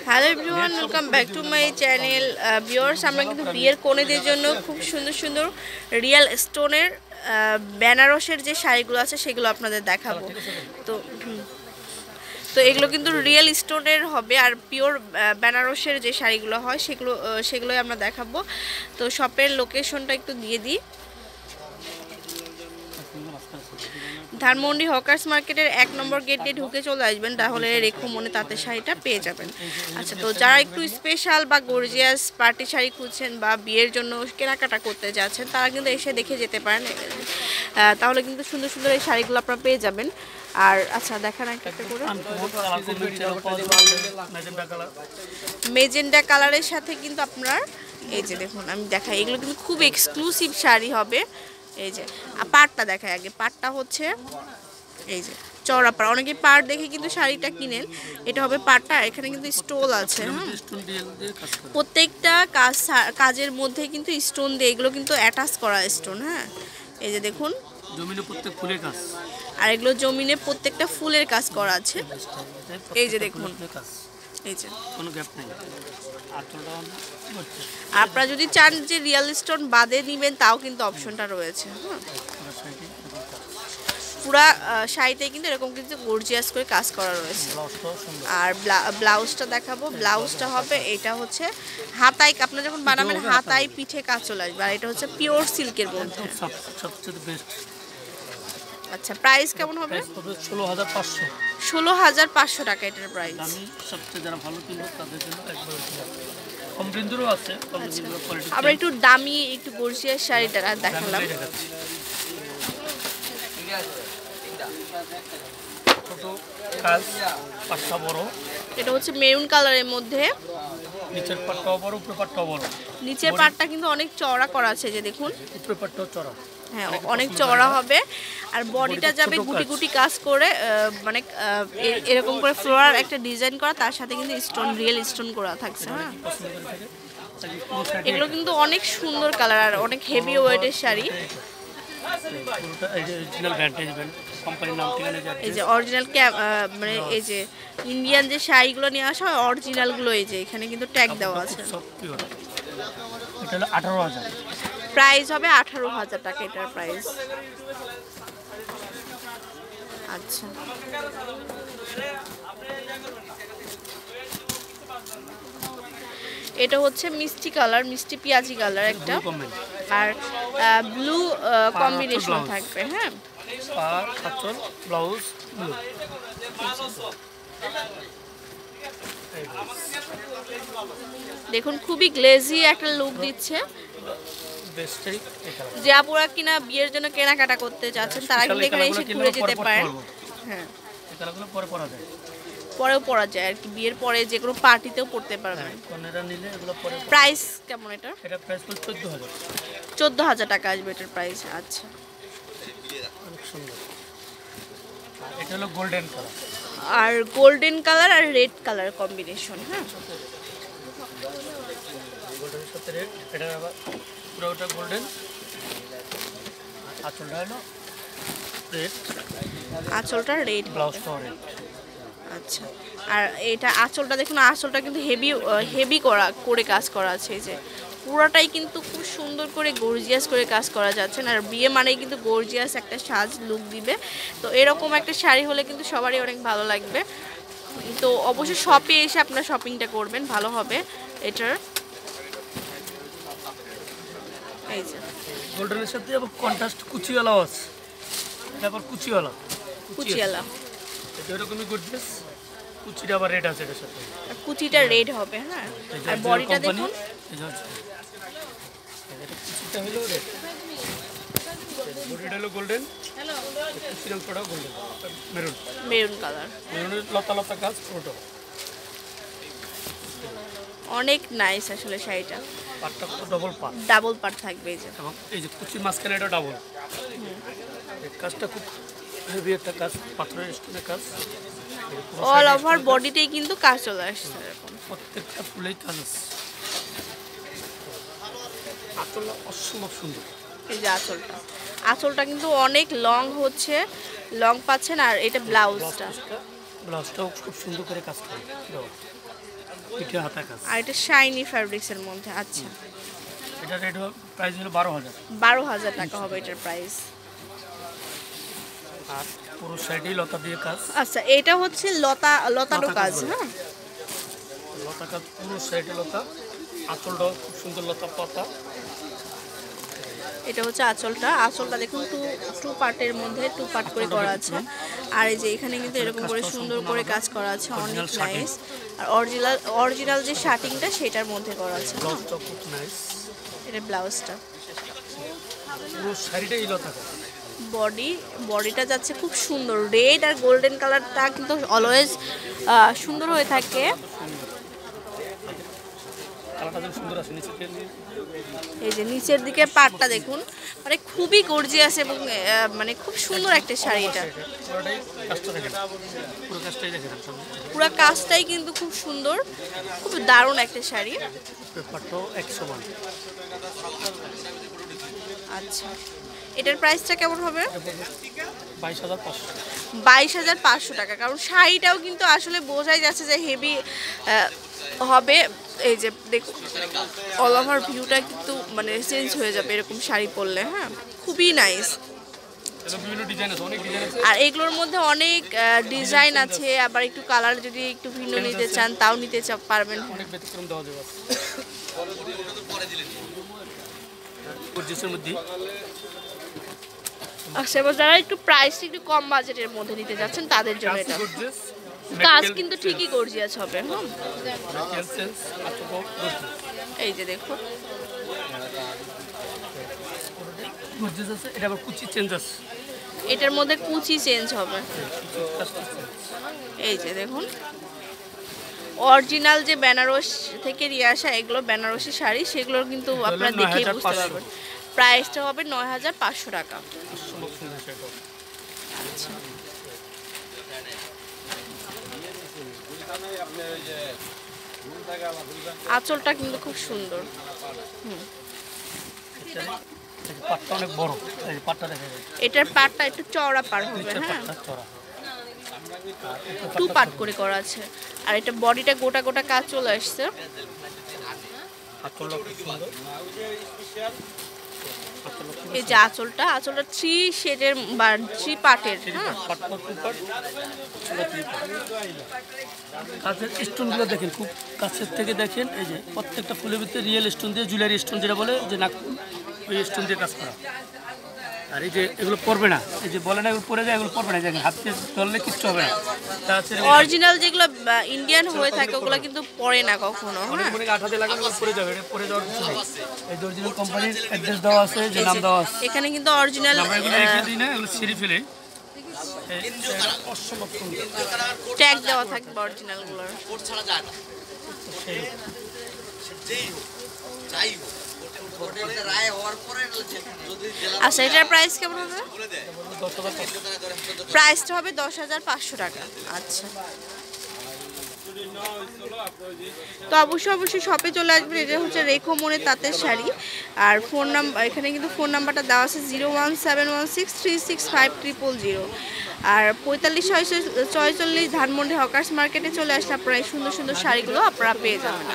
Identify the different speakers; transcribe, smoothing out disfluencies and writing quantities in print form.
Speaker 1: Hello everyone, welcome back to my channel. Viewers, আমরা কিন্তু বিয়ের কনেদের জন্য খুব সুন্দর সুন্দর রিয়েল স্টোনের বেনারসের যে শাড়িগুলো আছে সেগুলো আপনাদের দেখাবো। তো তো এগুলো কিন্তু রিয়েল স্টোনের হবে, আর পিওর বেনারসের যে শাড়িগুলো হয় সেগুলোই আমরা দেখাবো। তো শপের লোকেশনটা একটু দিয়ে দিই। ধানমন্ডি হকার্স মার্কেটের 1 নম্বর গেট দিয়ে ঢুকে চলে আসবেন, তাহলে রেখো মনে তাঁতের শাড়িটা পেয়ে যাবেন। আচ্ছা, তো যারা একটু স্পেশাল বা গর্জিয়াস পার্টি শাড়ি খুঁজছেন বা বিয়ের জন্য কেনাকাটা করতে যাচ্ছেন, তারা কিন্তু এসে দেখে যেতে পারেন। তাহলে কিন্তু সুন্দর সুন্দর এই শাড়িগুলো আপনারা পেয়ে যাবেন। আর আচ্ছা, দেখান একটা করে। মেজেন্ডা কালারের সাথে কিন্তু আপনার এই যে দেখুন, আমি দেখাই, এগুলো কিন্তু খুব এক্সক্লুসিভ শাড়ি হবে। এই যে পাড়টা দেখায় আগে, পাড়টা হচ্ছে এই যে চওড়া পাড়, অনেকে পাড় দেখে কিন্তু শাড়িটা কিনেন, এটা হবে পাড়টা। এখানে কিন্তু স্টোল আছে, প্রত্যেকটা কাজের মধ্যে কিন্তু স্টোন দিয়ে, এগুলো কিন্তু অ্যাটাচ করা স্টোন। হ্যাঁ, এই যে দেখুন,
Speaker 2: জমিনে প্রত্যেক ফুলের কাজ,
Speaker 1: আর এগুলো জমিনে প্রত্যেকটা ফুলের কাজ করা আছে। এই যে দেখুন, এই যে
Speaker 2: কোনো গ্যাপ নেই।
Speaker 1: আপনারা যদি চান যে রিয়েল স্টোন বাদে নেবেন, তাও কিন্তু অপশনটা রয়েছে। হ্যাঁ, পুরা শাড়িতে কিন্তু এরকম কিন্তু গর্জিয়াস করে কাজ করা রয়েছে। আর ব্লাউজটা দেখাবো। ব্লাউজটা হবে, এটা হচ্ছে হাতায়, আপনারা যখন বানাবেন হাতায় পিঠে কাজ চলে আসবে। আর এটা হচ্ছে পিওর সিল্কের মধ্যে। আচ্ছা, প্রাইস কেমন হবে?
Speaker 2: 16,500।
Speaker 1: 16,500 টাকা এটার প্রাইস।
Speaker 2: সবচেয়ে যারা ভালো কিনবে তাদের জন্য একবার কম রেঞ্জেরও আছে।
Speaker 1: আমরা একটু দামি একটু গর্জিয়াস শাড়িটা দেখালাম।
Speaker 2: ছোট কাজ, পাটটা বড়।
Speaker 1: এটা হচ্ছে মেরুন কালারের মধ্যে,
Speaker 2: নিচের পাটটাও বড়, উপরের পাটটাও বড়।
Speaker 1: নিচের পাটটা কিন্তু অনেক চওড়া করা আছে, যে দেখুন,
Speaker 2: উপরের পাটটাও চওড়া।
Speaker 1: হ্যাঁ, অনেক চওড়া হবে। আর বডিটা যাবে গুটি গুটি কাজ করে, মানে এরকম করে ফ্লোরাল একটা ডিজাইন করা, তার সাথে কিন্তু স্টোন, রিয়েল স্টোন করা থাকছে। হ্যাঁ, এগুলো কিন্তু অনেক সুন্দর কালার আর অনেক হেভি ওয়েটের শাড়ি। এই যে অরিজিনাল মানে এই যে ইন্ডিয়ান যে শাড়িগুলো নিয়ে আসা হয় অরিজিনালগুলো, এই যে এখানে কিন্তু ট্যাগ দেওয়া আছে।
Speaker 2: এটা হলো 18,000।
Speaker 1: প্রাইস হবে 18,000 টাকা এটার প্রাইস। আচ্ছা, এটা হচ্ছে মিষ্টি কালার, মিষ্টি পেঁয়াজি কালার একটা, আর ব্লু কম্বিনেশন থাকবে। হ্যাঁ,
Speaker 2: ব্লাউজ ব্লু।
Speaker 1: দেখুন, খুবই গ্লেজি একটা লুক দিচ্ছে। যে আপুরা কিনা বিয়ের জন্য কেনাকাটা করতে যাচ্ছেন, তারা কিন্তু এখানে এসে ঘুরে যেতে পারেন। হ্যাঁ, পরেও পরা যায় আর কি, বিয়ের পরে যে কোনো পার্টিতেও পড়তে পারবেন। প্রাইস কেমন এটা?
Speaker 2: এটা প্রাইস 14,000।
Speaker 1: 14,000 টাকা আসবে এটার প্রাইস। আচ্ছা,
Speaker 2: অনেক সুন্দর। এটা হলো গোল্ডেন কালার,
Speaker 1: আর গোল্ডেন কালার আর রেড কালার কম্বিনেশন। হ্যাঁ,
Speaker 2: গোল্ডেনের সাথে রেড, এটা আবার পুরোটা গোল্ডেন। আঁচলটা হলো রেড,
Speaker 1: আঁচলটা রেড,
Speaker 2: ব্লাউজটাও রেড।
Speaker 1: আচ্ছা, আর এটা আঁচলটা দেখুন, আঁচলটা কিন্তু হেভি করে কাজ করা আছে। এই যে পুরোটাই কিন্তু খুব সুন্দর করে গর্জিয়াস করে কাজ করা যাচ্ছে। আর বিয়ে মানেই কিন্তু গর্জিয়াস একটা সাজ লুক দিবে। তো এরকম একটা শাড়ি হলে কিন্তু সবারই অনেক ভালো লাগবে। তো অবশ্যই শপে এসে আপনারা শপিংটা করবেন, ভালো হবে এটার। এই যে
Speaker 2: গোল্ডেনের সাথে আবার কন্ট্রাস্ট কুচিওয়ালাও আছে। এটা আবার কুচিওয়ালা, এটা এরকমই গর্জিয়াস। কুচিটা আবার রেড আছে, এটার সাথে
Speaker 1: কুচিটা রেড হবে। হ্যাঁ, আর বডিটা দেখুন,
Speaker 2: কুচিটা হলো রেড, বডিটা হলো গোল্ডেন, কুচিটাও গোল্ডেন,
Speaker 1: মেরুন কালার,
Speaker 2: মেরুনের লতা লতা কাজ পুরোটা।
Speaker 1: অনেক নাইস আসলে শাড়িটা।
Speaker 2: পাটটা
Speaker 1: ডাবল পাট থাকবে, এই যে,
Speaker 2: এবং এই যে কুচির মাঝখানে এটা ডাবল। এই কাজটা খুব হেভি একটা কাজ, পাথরের স্টোনের কাজ।
Speaker 1: অল ওভার বডিতেই কিন্তু কাজ চলে আসছে এরকম,
Speaker 2: প্রত্যেকটা ফুলেই কাজ আছে। আঁচলটা অসম্ভব সুন্দর।
Speaker 1: এই যে আঁচলটা কিন্তু অনেক লং হচ্ছে, লং পাচ্ছেন। আর এটা ব্লাউজটাও
Speaker 2: খুব সুন্দর করে কাজ করে। পিঠে হাতা কাজ।
Speaker 1: আর এটা শাইনি ফ্যাব্রিক্সের মধ্যে। আচ্ছা,
Speaker 2: এটা রেট প্রাইস হলো 12,000।
Speaker 1: 12,000 টাকা হবে এটার প্রাইস।
Speaker 2: আর পুরো সাইডেই লতা দিয়ে কাজ।
Speaker 1: আচ্ছা, এটা হচ্ছে লতানো কাজ। হ্যাঁ,
Speaker 2: লতা কাজ পুরো সাইডে লতা। আঁচলটাও খুব সুন্দর লতা পাতা।
Speaker 1: এটা হচ্ছে আঁচলটা দেখুন টু পার্টের মধ্যে 2 পার্ট করে করা আছে। আর এই যে এখানে কিন্তু এরকম করে সুন্দর করে কাজ করা আছে, অনেক নাইস। আর অরিজিনাল যে শার্টিংটা সেটার মধ্যে করা আছে।
Speaker 2: ব্লাউজটা খুব নাইস।
Speaker 1: এটা ব্লাউজটা,
Speaker 2: পুরো শাড়িটাই লতা কাজ।
Speaker 1: বডিটা যাচ্ছে খুব সুন্দর, রেড আর গোল্ডেন কালারটা কিন্তু অলওয়েজ সুন্দর হয়ে থাকে।
Speaker 2: কালারটা সুন্দর আছে নিচে।
Speaker 1: এই যে নিচের দিকে পাটটা দেখুন, মানে খুবই গর্জিয়াস এবং মানে খুব সুন্দর একটা শাড়ি। এটা পুরো কাজটাই কিন্তু খুব সুন্দর, খুব দারুণ একটা শাড়ি। আচ্ছা, এটার প্রাইসটা কেমন হবে? 22,500 টাকা। কারণ শাড়িটাও কিন্তু আসলে বোঝাই যাচ্ছে যে হেভি হবে। এই যে দেখুন, অল ওভার ভিউটা কিন্তু মানে চেঞ্জ হয়ে যাবে এরকম শাড়ি পরলে। হ্যাঁ, খুবই নাইস। আর এগুলোর মধ্যে অনেক ডিজাইন আছে, আবার একটু কালার যদি একটু ভিন্ন নিতে চান তাও নিতে পারবেন। আচ্ছা, এবার যারা একটু প্রাইস একটু কম বাজেটের মধ্যে নিতে যাচ্ছেন তাদের জন্য এটা। কাজ কিন্তু ঠিকই গর্জিয়াস হবে। হ্যাঁ, এই যে দেখুন, এটার মধ্যে কুচি চেঞ্জ হবে। এই যে দেখুন, অরিজিনাল যে বেনারস থেকে নিয়ে আসা এগুলো বেনারসি শাড়ি, সেগুলোর কিন্তু আপনারা দেখেই বুঝতে পারবেন। প্রাইসটা হবে 9,500 টাকা। আচ্ছা, আঁচলটা কিন্তু খুব সুন্দর। এটার পাটটা একটু চওড়া পার হবে। হ্যাঁ, 2 পার্ট করে করা আছে। আর এটা বডিটা গোটা গোটা কাজ চলে আসছে। এই যে আঁচলটা 3 শেডের বা 3 পার্টের। হ্যাঁ,
Speaker 2: কাছের স্টোনগুলো দেখেন, খুব কাছের থেকে দেখেন। এই যে প্রত্যেকটা ফুলের ভিতরে রিয়েল স্টোন দিয়ে, জুয়েলারি স্টোন যেটা বলে যে নাগপুর, ওই স্টোন দিয়ে কাজ করা। আর এই যে এগুলো পড়বে না, এই যে বলে না এগুলো পরে যায়, এগুলো পড়বে না। দেখেন হাতে ধরলে কিচ্ছু হবে না।
Speaker 1: অরিজিনাল যেগুলো ইন্ডিয়ান হয়ে থাকে ওগুলো কিন্তু পড়ে না কখনো। হ্যাঁ,
Speaker 2: অনেক আঠাতে লাগানো পড়ে যাবে, এটা পড়ে যাওয়ার কিছু নেই। এই অরিজিনাল কোম্পানির অ্যাড্রেস দেওয়া আছে, যে নাম দেওয়া আছে।
Speaker 1: এখানে কিন্তু অরিজিনাল
Speaker 2: আমরা এগুলো রেখে দিই না, এগুলো ছিঁড়ে ফেলে
Speaker 1: ট্যাগ দেওয়া থাকবে অরিজিনালগুলোর। আচ্ছা, এটার প্রাইস কেমন হবে? প্রাইসটা হবে 10,500 টাকা। আচ্ছা, তো অবশ্যই শপে চলে আসবেন। এটা হচ্ছে রেখো মনে তাঁতের শাড়ি। আর ফোন নাম্বার, এখানে কিন্তু ফোন নাম্বারটা দেওয়া আছে 01716365000। আর 4546 ধানমন্ডি হকার্স মার্কেটে চলে আসলে আপনারা এই সুন্দর সুন্দর শাড়িগুলো আপনারা পেয়ে যাবেন।